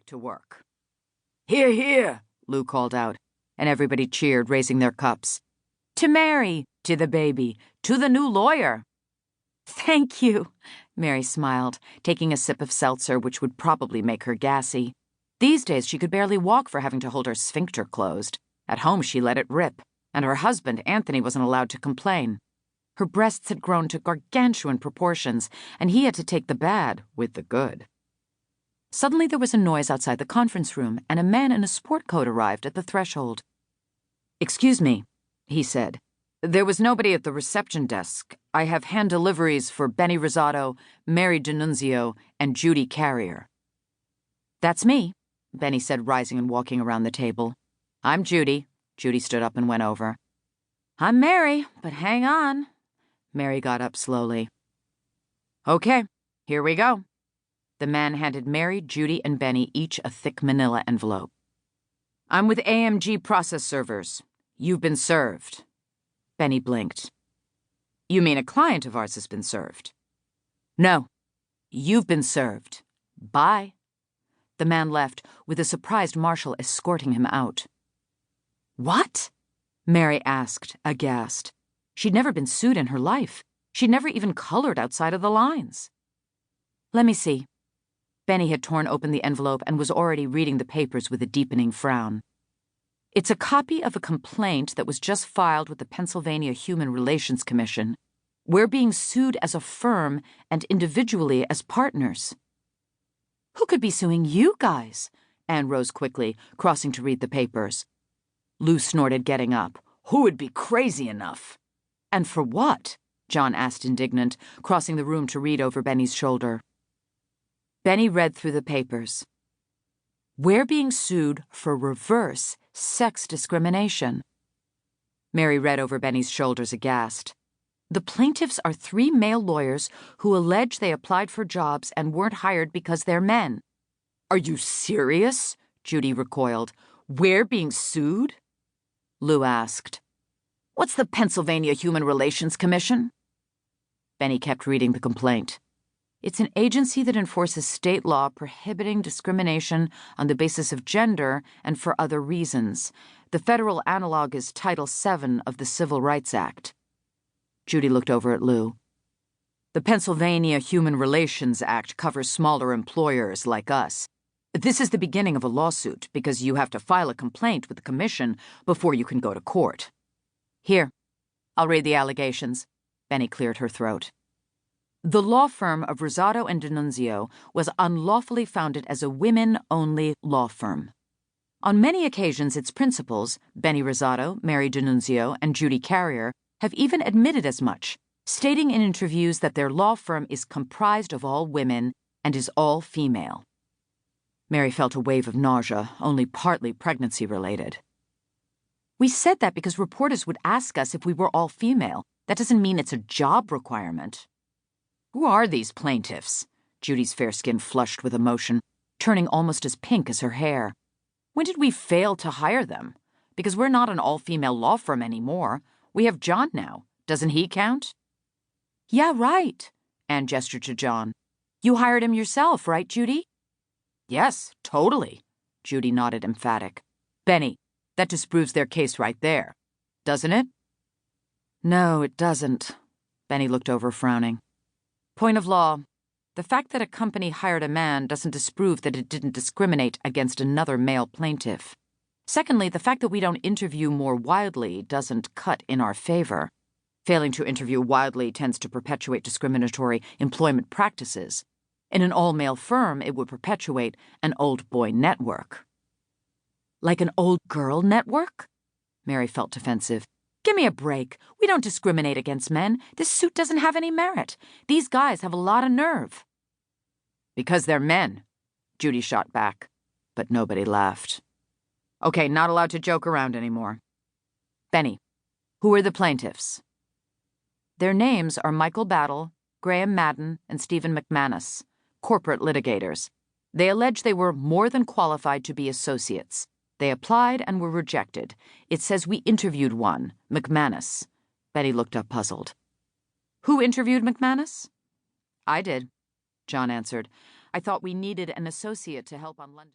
to work." "Hear, hear," Lou called out, and everybody cheered, raising their cups. "To Mary, to the baby, to the new lawyer." "Thank you," Mary smiled, taking a sip of seltzer, which would probably make her gassy. These days she could barely walk for having to hold her sphincter closed. At home she let it rip, and her husband, Anthony, wasn't allowed to complain. Her breasts had grown to gargantuan proportions, and he had to take the bad with the good. Suddenly there was a noise outside the conference room, and a man in a sport coat arrived at the threshold. "Excuse me," he said. "There was nobody at the reception desk. I have hand deliveries for Bennie Rosato, Mary DiNunzio, and Judy Carrier." "That's me," Bennie said, rising and walking around the table. "I'm Judy." Judy stood up and went over. "I'm Mary, but hang on." Mary got up slowly. "Okay, here we go." The man handed Mary, Judy, and Bennie each a thick manila envelope. "I'm with AMG Process Servers. You've been served." Bennie blinked. "You mean a client of ours has been served?" "No. You've been served. Bye." The man left, with a surprised marshal escorting him out. "What?" Mary asked, aghast. She'd never been sued in her life. She'd never even colored outside of the lines. "Let me see." Bennie had torn open the envelope and was already reading the papers with a deepening frown. "It's a copy of a complaint that was just filed with the Pennsylvania Human Relations Commission. We're being sued as a firm and individually as partners." "Who could be suing you guys?" Anne rose quickly, crossing to read the papers. Lou snorted, getting up. "Who would be crazy enough?" "And for what?" John asked, indignant, crossing the room to read over Bennie's shoulder. Bennie read through the papers. "We're being sued for reverse sex discrimination." Mary read over Bennie's shoulders, aghast. "The plaintiffs are 3 male lawyers who allege they applied for jobs and weren't hired because they're men." "Are you serious?" Judy recoiled. "We're being sued?" Lou asked. "What's the Pennsylvania Human Relations Commission?" Bennie kept reading the complaint. "It's an agency that enforces state law prohibiting discrimination on the basis of gender and for other reasons. The federal analog is Title VII of the Civil Rights Act." Judy looked over at Lou. "The Pennsylvania Human Relations Act covers smaller employers like us. This is the beginning of a lawsuit because you have to file a complaint with the commission before you can go to court." "Here, I'll read the allegations." Bennie cleared her throat. "The law firm of Rosato and DiNunzio was unlawfully founded as a women-only law firm. On many occasions, its principals, Bennie Rosato, Mary DiNunzio, and Judy Carrier, have even admitted as much, stating in interviews that their law firm is comprised of all women and is all female." Mary felt a wave of nausea, only partly pregnancy-related. "We said that because reporters would ask us if we were all female. That doesn't mean it's a job requirement." "Who are these plaintiffs?" Judy's fair skin flushed with emotion, turning almost as pink as her hair. "When did we fail to hire them? Because we're not an all-female law firm anymore. We have John now. Doesn't he count?" "Yeah, right." Anne gestured to John. "You hired him yourself, right, Judy?" "Yes, totally." Judy nodded, emphatic. "Bennie, that disproves their case right there. Doesn't it?" "No, it doesn't." Bennie looked over, frowning. "Point of law. The fact that a company hired a man doesn't disprove that it didn't discriminate against another male plaintiff. Secondly, the fact that we don't interview more widely doesn't cut in our favor. Failing to interview widely tends to perpetuate discriminatory employment practices. In an all-male firm, it would perpetuate an old boy network." "Like an old girl network?" Mary felt defensive. "Give me a break. We don't discriminate against men. This suit doesn't have any merit. These guys have a lot of nerve." "Because they're men," Judy shot back, but nobody laughed. "Okay, not allowed to joke around anymore. Bennie, who are the plaintiffs?" "Their names are Michael Battle, Graham Madden, and Stephen McManus, corporate litigators. They allege they were more than qualified to be associates. They applied and were rejected. It says we interviewed one, McManus." Bennie looked up, puzzled. "Who interviewed McManus?" "I did," John answered. "I thought we needed an associate to help on London."